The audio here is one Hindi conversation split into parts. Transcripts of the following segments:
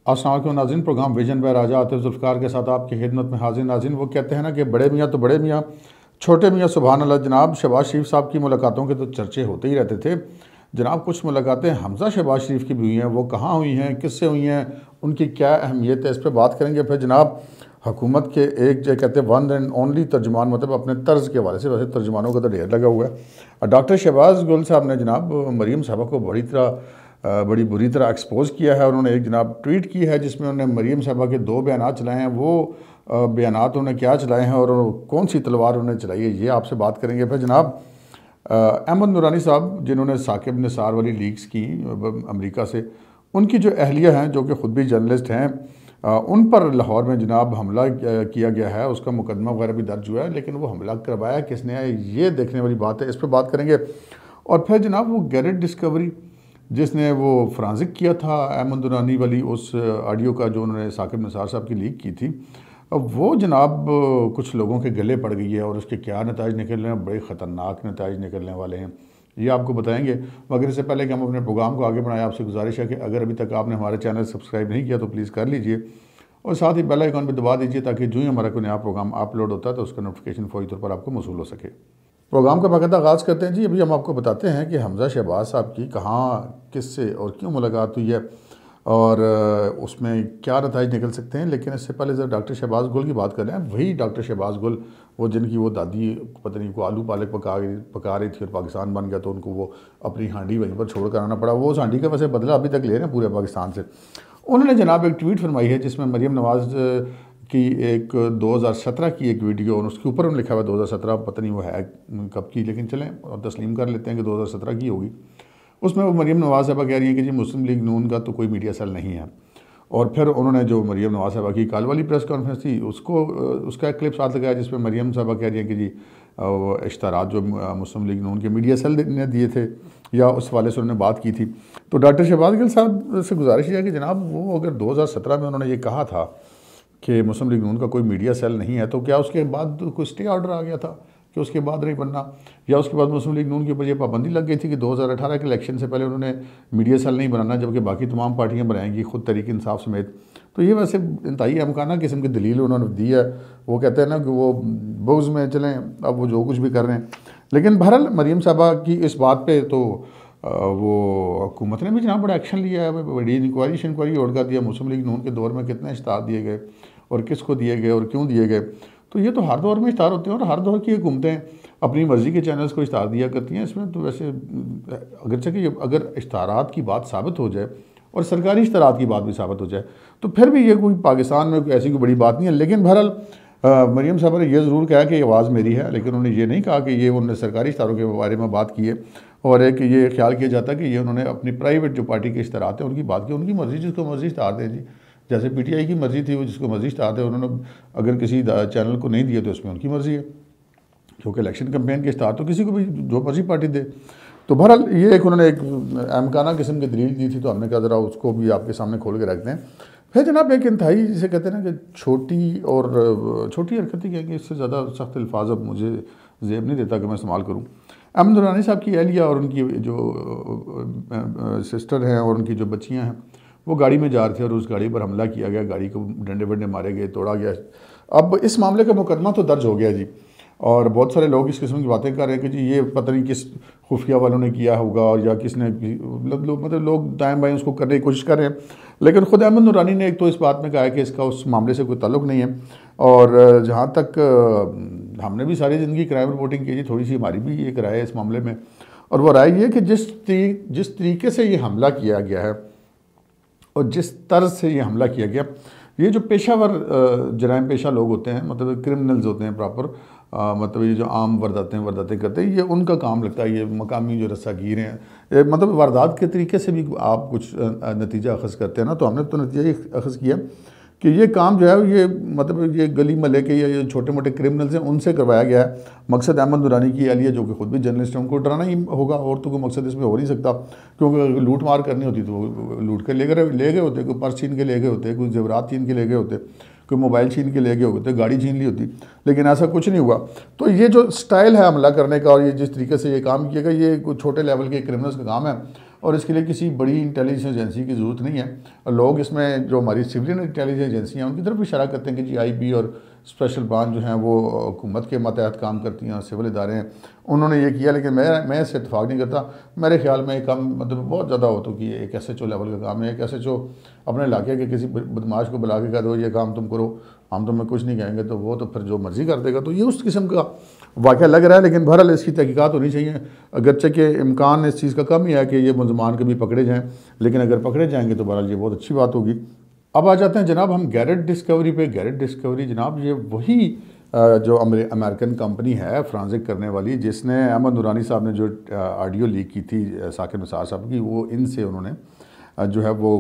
अस्सलाम वालेकुम नाज़रीन, प्रोग्राम विजन बाय राजा आतिफ जुल्फ़िकार के साथ आपकी खिदमत में हाजिर। नाज़रीन, वो कहते हैं ना कि बड़े मियाँ तो बड़े मियाँ, छोटे मियाँ सुभान अल्लाह। जनाब शहबाज शरीफ साहब की मुलाकातों के तो चर्चे होते ही रहते थे। जनाब कुछ मुलाकातें हमज़ा शहबाज शरीफ की भी हुई हैं, वो कहाँ हुई हैं, किससे हुई हैं, उनकी क्या अहमियत है, इस पर बात करेंगे। फिर जनाब हुकूमत के एक जो कहते हैं वन एंड ओनली तर्जुमान, मतलब अपने तर्ज के हवाले से, वैसे तर्जुमानों का तो ढेर लगा हुआ है। डॉक्टर शहबाज गुल साहब ने जनाब मरीम साहबा को बड़ी बुरी तरह एक्सपोज किया है। उन्होंने एक जनाब ट्वीट की है जिसमें उन्होंने मरीम साहबा के दो बयान चलाए हैं। वो बयान उन्होंने क्या चलाए हैं और कौन सी तलवार उन्होंने चलाई है, ये आपसे बात करेंगे। फिर जनाब अहमद नूरानी साहब जिन्होंने साकिब निसार वाली लीक्स की अमेरिका से, उनकी जो अहलिया हैं जो कि ख़ुद भी जर्नलिस्ट हैं, उन पर लाहौर में जनाब हमला किया गया है। उसका मुकदमा वगैरह भी दर्ज हुआ है, लेकिन वो हमला करवाया किसने है, ये देखने वाली बात है, इस पर बात करेंगे। और फिर जनाब वो गैरेट डिस्कवरी जिसने वो फ्रांसिक किया था अहमद नूरानी वाली, उस ऑडियो का जो उन्होंने साकिब निसार साहब की लीक की थी, अब वो जनाब कुछ लोगों के गले पड़ गई है और उसके क्या नताइज निकल रहे हैं, बड़े ख़तरनाक नताइज निकलने वाले हैं, ये आपको बताएंगे। मगर इससे पहले कि हम अपने प्रोग्राम को आगे बढ़ाएं, आपसे गुजारिश है कि अगर अभी तक आपने हमारे चैनल सब्सक्राइब नहीं किया तो प्लीज़ कर लीजिए और साथ ही बेल आइकन पर दबा दीजिए ताकि जो ही हमारा कोई नया प्रोग्राम अपलोड होता है तो उसका नोटिफिकेशन फौरी तौर पर आपको मौसूल हो सके। प्रोग्राम का बाकायदा आगाज़ करते हैं जी। अभी हम आपको बताते हैं कि हमज़ा शहबाज साहब की कहाँ, किससे और क्यों मुलाकात हुई है और उसमें क्या नताइज निकल सकते हैं। लेकिन इससे पहले जब डॉक्टर शहबाज गुल की बात कर रहे हैं, वही डॉक्टर शहबाज गुल वो जिनकी वो दादी पता नहीं को आलू पालक पका रही थी और पाकिस्तान बन गया तो उनको वो अपनी हांडी वहीं पर छोड़ कर आना पड़ा। वो उस हांडी का वैसे बदला अभी तक ले रहे हैं पूरे पाकिस्तान से। उन्होंने जनाब एक ट्वीट फरमाई है जिसमें मरीम नवाज़ की एक 2017 की एक वीडियो और उसके ऊपर उन्होंने लिखा हुआ 2017, पता नहीं वो है कब की, लेकिन चलें और तस्लीम कर लेते हैं कि 2017 की होगी। उसमें वो मरीम नवाज़ साहबा कह रही हैं कि जी मुस्लिम लीग नून का तो कोई मीडिया सेल नहीं है। और फिर उन्होंने जो मरीम नवाज़ साहबा की कल वाली प्रेस कॉन्फ्रेंस थी उसका एक क्लिप साथ लगाया जिसमें मरीम साहबा कह रही हैं कि जी इश्तारात जो मुस्लिम लीग नून के मीडिया सेल ने दिए थे या उस वाले से उन्होंने बात की थी। तो डॉक्टर शहबाज गिल साहब से गुजारिश है कि जनाब वो अगर 2017 में उन्होंने ये कहा था कि मुस्लिम लीग नून का कोई मीडिया सेल नहीं है, तो क्या उसके बाद कोई स्टे ऑर्डर आ गया था कि उसके बाद नहीं बनना, या उसके बाद मुस्लिम लीग नून के ऊपर ये पाबंदी लग गई थी कि 2018 के इलेक्शन से पहले उन्होंने मीडिया सेल नहीं बनाना, जबकि बाकी तमाम पार्टियां बनाएंगी खुद तहरीक इंसाफ समेत। तो ये वैसे इंतहाई अमकाना किस्म की दलील उन्होंने दी है। वो कहते हैं ना कि वो बुग्ज़ में चलें, अब वो जो कुछ भी कर रहे हैं। लेकिन बहरहाल मरीम साहबा की इस बात पर तो वो हुकूमत ने भी जनाब बड़ा एक्शन लिया है, बड़ी इंक्वायरी उड़का दिया। मुस्लिम लीग नून के दौर में कितने इश्तार दिए गए और किसको दिए गए और क्यों दिए गए। तो ये तो हर दौर में इश्तार होते हैं और हर दौर की हुकूमतें अपनी मर्ज़ी के चैनल्स को इश्तार दिया करती हैं। इसमें तो वैसे अगरचे कि अगर इश्तारात की बात साबित हो जाए और सरकारी इश्तारात की बात भी साबित हो जाए तो फिर भी ये कोई पाकिस्तान में कोई ऐसी कोई बड़ी बात नहीं है। लेकिन बहरहाल मरीम साहबा ने यह ज़रूर कहा कि आवाज़ मेरी है, लेकिन उन्होंने ये नहीं कहा कि ये उन्होंने सरकारी इश्तारों के बारे में बात की है। और एक ये ख्याल किया जाता है कि ये उन्होंने अपनी प्राइवेट जो पार्टी के इश्तारात हैं उनकी बात की। उनकी मर्ज़ी, जिसको मर्ज़ी इश्तार दें जी, जैसे PTI की मर्ज़ी थी वो जिसको मर्ज़ी इश्तार दें। उन्होंने अगर किसी चैनल को नहीं दिए तो उसमें उनकी मर्ज़ी है, क्योंकि इलेक्शन कैंपेन के इश्तार तो किसी को भी जो मर्ज़ी पार्टी दे। तो बहरहाल ये एक उन्होंने एक अमकाना किस्म की दलील दी थी, तो हमने कहा ज़रा उसको भी आपके सामने खोल के रखते हैं। फिर जनाब एक इंतहाई जिसे कहते हैं ना कि छोटी हरकत ही कहेंगे, इससे ज़्यादा सख्त अल्फाज अब मुझे ज़ेब नहीं देता कि मैं इस्तेमाल करूँ। अहमद नूरानी साहब की अहलिया और उनकी जो सिस्टर हैं और उनकी जो बच्चियाँ हैं वो गाड़ी में जा रहे थे और उस गाड़ी पर हमला किया गया, गाड़ी को डंडे वंडे मारे गए, तोड़ा गया। अब इस मामले का मुकदमा तो दर्ज हो गया जी, और बहुत सारे लोग इस किस्म की बातें कर रहे हैं कि जी ये पता नहीं किस खुफिया वालों ने किया होगा और या किसने, मतलब लोग दाएँ बाएँ उसको करने की कोशिश कर रहे हैं। लेकिन ख़ुद अहमद नूरानी ने एक तो इस बात में कहा है कि इसका उस मामले से कोई ताल्लुक़ नहीं है। और जहाँ तक हमने भी सारी ज़िंदगी क्राइम रिपोर्टिंग की जी, थोड़ी सी हमारी भी एक राय है इस मामले में, और वो राय ये कि जिस तरीके से ये हमला किया गया है और जिस तर्ज से ये हमला किया गया, ये जो पेशावर जराइम पेशा लोग होते हैं, मतलब क्रिमिनल्स होते हैं प्रॉपर, मतलब ये जो आम वारदातें करते हैं, ये उनका काम लगता है। ये मकामी जो रस्सागीर हैं, मतलब वारदात के तरीके से भी आप कुछ नतीजा अखज़ करते हैं ना, तो हमने तो नतीजा ये अखज़ किया कि ये काम जो है ये मतलब ये गली मले के या ये छोटे मोटे क्रिमिनल्स हैं उनसे करवाया गया है। मकसद अहमद नूरानी की अहलिया जो कि ख़ुद भी जर्नलिस्ट है, उनको डराना ही होगा, और तो कोई मकसद इसमें हो नहीं सकता, क्योंकि लूट मार करनी होती तो लूट के ले गए होते, कोई पर्स छीन के ले गए होते, कोई जेवरात छीन के ले गए होते, कोई मोबाइल छीन के ले गए होते, गाड़ी छीन ली होती, लेकिन ऐसा कुछ नहीं हुआ। तो ये जो स्टाइल है हमला करने का और ये जिस तरीके से ये काम किया गया, ये कुछ छोटे लेवल के क्रिमिनल्स का काम है। और इसके लिए किसी बड़ी इंटेलिजेंस एजेंसी की ज़रूरत नहीं है। लोग इसमें जो हमारी सिविलियन इंटेलिजेंस एजेंसियाँ हैं उनकी तरफ इशारा करते हैं कि जी IB और स्पेशल ब्रांच जो हैं वो हुकूमत के मातहत काम करती हैं और सिविल इदारे हैं, उन्होंने ये किया। लेकिन मैं इससे इतफाक़ नहीं करता। मेरे ख्याल में एक काम मतलब बहुत ज़्यादा हो तो कि एक SHO लेवल का काम है। एक SHO अपने इलाके के किसी बदमाश को बुला के कह दो ये काम तुम करो, हम तुम्हें कुछ नहीं कहेंगे, तो वो तो फिर जो मर्ज़ी कर देगा। तो ये उस किस्म का वाक़या लग रहा है। लेकिन बहरहाल इसकी तहकीकात होनी चाहिए। अगरचे के इम्कान इस चीज़ का कम ही है कि ये मुलज़मान कभी पकड़े जाएँ, लेकिन अगर पकड़े जाएंगे तो बहरहाल ये बहुत अच्छी बात होगी। अब आ जाते हैं जनाब हम गैरेट डिस्कवरी पे। गैरेट डिस्कवरी जनाब ये वही जो अमेरिकन कंपनी है फ्रांसिक करने वाली, जिसने अहमद नूरानी साहब ने जो ऑडियो लीक की थी साकिब निसार साहब की, वो इनसे उन्होंने जो है वो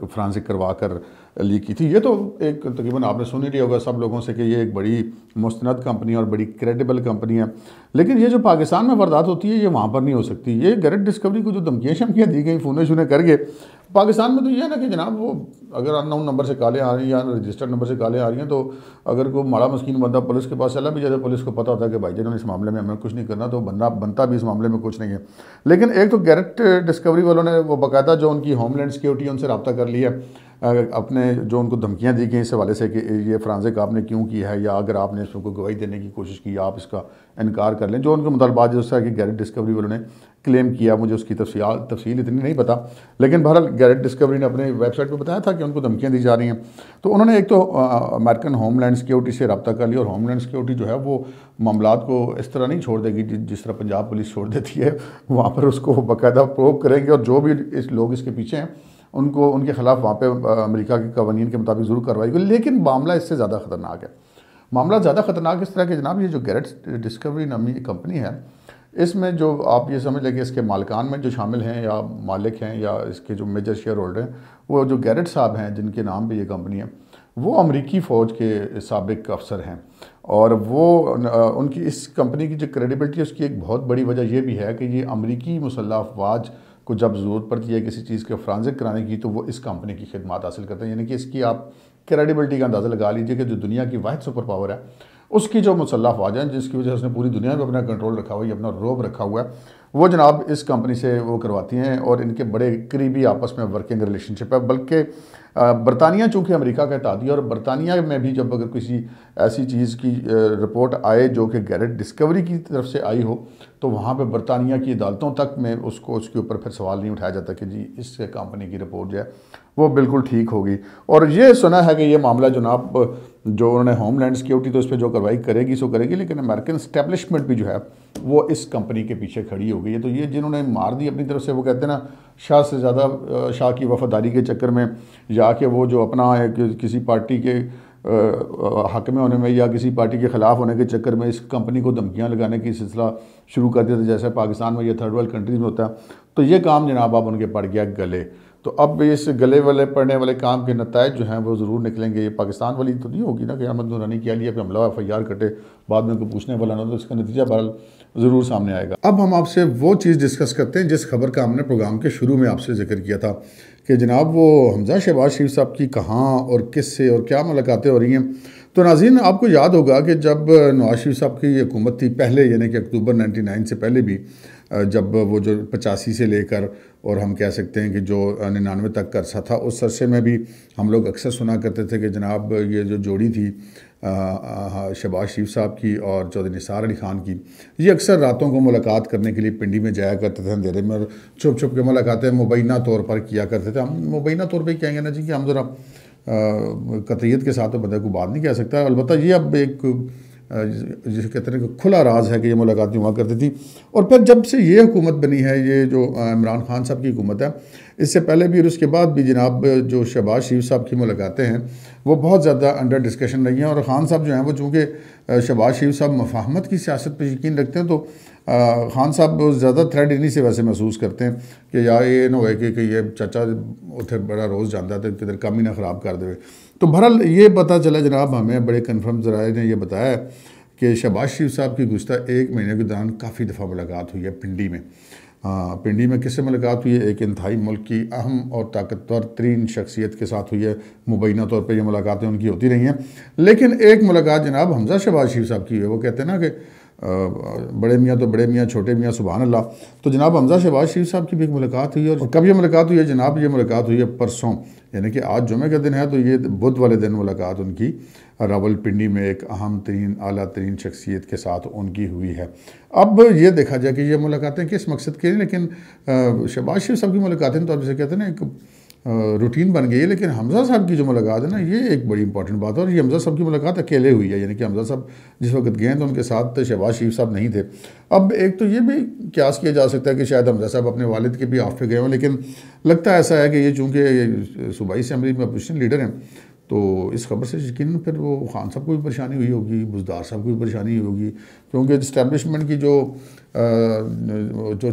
फ्रांसिक करवा कर लीक की थी। ये तो एक तकरीबन आपने सुन ही लिया होगा सब लोगों से कि ये एक बड़ी मुस्तनद कंपनी और बड़ी क्रेडिबल कंपनी है। लेकिन ये जो पाकिस्तान में वारदात होती है ये वहाँ पर नहीं हो सकती। ये गैरेट डिस्कवरी को जो धमकियाँ शमकियाँ दी गई, फ़ोने शूने करके, पाकिस्तान में तो ये है ना कि जनाब वो अगर अननोन नंबर से कॉलें आ रही हैं या रजिस्टर्ड नंबर से कॉलें आ रही हैं, तो अगर कोई माड़ा मस्कीन बंदा पुलिस के पास चला भी जाए तो पुलिस को पता होता है कि भाई जिन्होंने इस मामले में हमें कुछ नहीं करना, तो बंदा बनता भी इस मामले में कुछ नहीं है। लेकिन एक तो गैरेट डिस्कवरी वालों ने वो बाकायदा जो उनकी होमलैंड सिक्योरिटी उनसे रब्ता कर लिया अपने जो उनको धमकियाँ दी गई इस हवाले से कि ये फ्रांसिक आपने क्यों की है, या अगर आपने इसको गवाही देने की कोशिश की आप इसका इनकार कर लें। जो उनके मुतालबात जिस तरह की गैरेट डिस्कवरी वालों ने क्लेम किया, मुझे उसकी तफसील इतनी नहीं पता, लेकिन बहरहाल गैरेट डिस्कवरी ने अपने वेबसाइट पर बताया था कि उनको धमकियाँ दी जा रही हैं। तो उन्होंने एक तो अमेरिकन होमलैंड सिक्योरिटी से रब्ता कर लिया, और होमलैंड सिक्योरिटी जो है वो मामलात को इस तरह नहीं छोड़ देगी जिस तरह पंजाब पुलिस छोड़ देती है। वहाँ पर उसको बाकायदा प्रोब करेंगे, और जो भी लोग इसके पीछे हैं उनको उनके ख़िलाफ़ वहाँ पे अमेरिका के कवानीन के मुताबिक ज़रूर कार्रवाई होगी। लेकिन मामला इससे ज़्यादा ख़तरनाक है। मामला ज़्यादा ख़तरनाक इस तरह के जनाब, ये जो गैरेट डिस्कवरी नामी कंपनी है, इसमें जो आप ये समझ लें कि इसके मालिकान में जो शामिल हैं या मालिक हैं या इसके जो मेजर शेयर होल्डर हैं, वो जो गैरेट साहब हैं जिनके नाम पे ये कंपनी है, वो अमेरिकी फ़ौज के साबिक अफसर हैं। और वो उनकी इस कंपनी की जो क्रेडिबिलिटी है उसकी एक बहुत बड़ी वजह यह भी है कि ये अमेरिकी मुसल्लह अफवाज को जब ज़रूरत पड़ती है किसी चीज़ के फ्रांसिक कराने की, तो वो इस कंपनी की खिदमत हासिल करते हैं। यानी कि इसकी आप क्रेडिबिलिटी का अंदाज़ा लगा लीजिए कि जो दुनिया की वाहिद सुपर पावर है उसकी जो मुसल्लह अफवाज हैं, जिसकी वजह से उसने पूरी दुनिया में अपना कंट्रोल रखा हुआ है, अपना रोब रखा हुआ है, वो जनाब इस कंपनी से वो करवाती हैं। और इनके बड़े करीबी आपस में वर्किंग रिलेशनशिप है। बल्कि बरतानिया चूँकि अमेरिका का इत्तेहादी है, और बरतानिया में भी जब अगर किसी ऐसी चीज़ की रिपोर्ट आए जो कि गैरेट डिस्कवरी की तरफ से आई हो, तो वहाँ पे बरतानिया की अदालतों तक में उसके ऊपर फिर सवाल नहीं उठाया जाता कि जी इस कंपनी की रिपोर्ट जो है वो बिल्कुल ठीक होगी। और ये सुना है कि ये मामला जनाब जो उन्होंने होमलैंड सिक्योरिटी तो इस पर जो कार्रवाई करेगी सो करेगी, लेकिन अमेरिकन इस्टेब्लिशमेंट भी जो है वो इस कंपनी के पीछे खड़ी हो गई है। तो ये जिन्होंने मार दी अपनी तरफ से, वो कहते हैं ना शाह से ज़्यादा शाह की वफादारी के चक्कर में जाके वो जो अपना किसी पार्टी के हक में होने में या किसी पार्टी के ख़िलाफ़ होने के चक्कर में इस कंपनी को धमकियाँ लगाने की सिलसिला शुरू कर दिया था, जैसे पाकिस्तान में या थर्ड वर्ल्ड कंट्रीज़ में होता है। तो ये काम जनाब अब उनके पड़ गया गले। तो अब इस गले वाले पड़ने वाले काम के नतायज जो हैं वो ज़रूर निकलेंगे। ये पाकिस्तान वाली तो नहीं होगी ना कि अहमद नूरानी किया लिया पे हमला FIR कटे, बाद में कोई पूछने वाला ना, तो इसका नतीजा बहरहाल ज़रूर सामने आएगा। अब हम आपसे वो चीज़ डिस्कस करते हैं जिस खबर का हमने प्रोग्राम के शुरू में आपसे जिक्र किया था कि जनाब वो हमजा शहबाज शरीफ साहब की कहाँ और किस से और क्या मुलाकातें हो रही हैं। तो नाज़रीन आपको याद होगा कि जब नवाज शरीफ साहब की हुकूमत थी पहले, यानी कि अक्टूबर 99 से पहले भी, जब वो जो 85 से लेकर और हम कह सकते हैं कि जो 99 तक का अरसा था, उस अरसे में भी हम लोग अक्सर सुना करते थे कि जनाब ये जो जोड़ी थी शहबाज शरीफ साहब की और चौधरी निसार अली ख़ान की, ये अक्सर रातों को मुलाकात करने के लिए पिंडी में जाया करते थे अंधेरे में, और छुप छुप के मुलाकातें मुबैना तौर पर किया करते थे। हम मुबैना तौर पर कहेंगे ना जी कि हम ज़रा कतईयत के साथ तो बंदे को बात नहीं कह सकता। अलबत्ता ये अब एक जिसे कहते हैं कि खुला राज है कि ये मुलाकातें हुआ करती थी। और फिर जब से ये हुकूमत बनी है, ये जो इमरान खान साहब की हुकूमत है, इससे पहले भी और उसके बाद भी जनाब जो शहबाज शरीफ साहब की मुलाकातें हैं वो बहुत ज़्यादा अंडर डिस्कशन रही हैं। और ख़ान साहब जो हैं वो चूँकि शहबाज शरीफ साहब मफाहमत की सियासत पर यकीन रखते हैं, तो ख़ान साहब ज़्यादा थ्रेड इन्हीं से वैसे महसूस करते हैं कि यार ये ना हो कि ये चाचा उथे बड़ा रोज़ जाता है तो किधर काम ही ना ख़राब कर दे। तो बहरहाल ये पता चला जनाब, हमें बड़े कन्फर्म ज़राए ने ये बताया कि शहबाज शरीफ साहब की गुज़श्ता 1 महीने के दौरान काफ़ी दफ़ा मुलाकात हुई है पिंडी में। पिंडी में किससे मुलाकात हुई है? एक इंतहाई मुल्क की अहम और ताकतवर तरीन शख्सियत के साथ हुई है। मुबैना तौर पर ये मुलाकातें उनकी होती रही हैं, लेकिन एक मुलाकात जनाब हमजा शहबाज शरीफ साहब की है। वो कहते हैं ना कि बड़े मियाँ तो बड़े मियाँ, छोटे मियाँ सुभान अल्लाह। तो जनाब हमज़ा शहबाज शरीफ साहब की भी एक मुलाकात हुई है। और कब ये मुलाकात हुई है जनाब? ये मुलाकात हुई है परसों, यानी कि आज जुमे का दिन है, तो ये बुध वाले दिन मुलाकात उनकी रावलपिंडी में एक अहम तरीन आला तरीन शख्सियत के साथ उनकी हुई है। अब ये देखा जाए कि ये मुलाकातें किस मकसद के लिए, लेकिन शहबाज शरीफ साहब की मुलाकातें तो अब जैसे कहते हैं ना एक रूटीन बन गई है, लेकिन हमज़ा साहब की जो मुलाकात है ना, ये एक बड़ी इंपॉर्टेंट बात है। और ये हमज़ा साहब की मुलाकात अकेले हुई है, यानी कि हमज़ा साहब जिस वक्त गए तो उनके साथ शहबाज शरीफ साहब नहीं थे। अब एक तो ये भी क्यास किया जा सकता है कि शायद हमज़ा साहब अपने वालिद के भी ऑफ पे गए हों, लेकिन लगता है ऐसा है कि ये चूँकि सूबाई असम्बली में अपोजिशन लीडर हैं, तो इस खबर से यकीन फिर वो खान साहब को भी परेशानी हुई होगी, बुज़दार साहब को भी परेशानी हुई होगी, क्योंकि इस्टेब्लिशमेंट की जो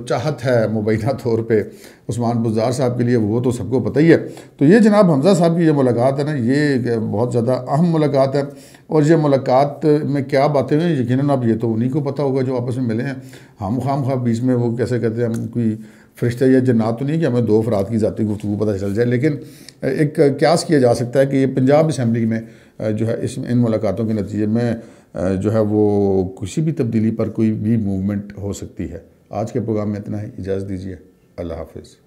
चाहत है मुबैना तौर पे उस्मान बुज़दार साहब के लिए, वो तो सबको पता ही है। तो ये जनाब हमज़ा साहब की ये मुलाकात है ना, ये बहुत ज़्यादा अहम मुलाकात है। और ये मुलाकात में क्या बातें हुई यकीनन अब ये तो उन्हीं को पता होगा जो आपस में मिले हैं। हम खाम बीच में वो कैसे कहते हैं, हम कोई फरिश्ता या जन्नात तो नहीं कि हमें दो अफराद की ज़ाती गुफ्तगू पता चल जाए, लेकिन एक क्यास किया जा सकता है कि ये पंजाब असम्बली में जो है इन मुलाकातों के नतीजे में जो है वो किसी भी तब्दीली पर कोई भी मूवमेंट हो सकती है। आज के प्रोग्राम में इतना ही, इजाज़त दीजिए, अल्लाह हाफ़िज़।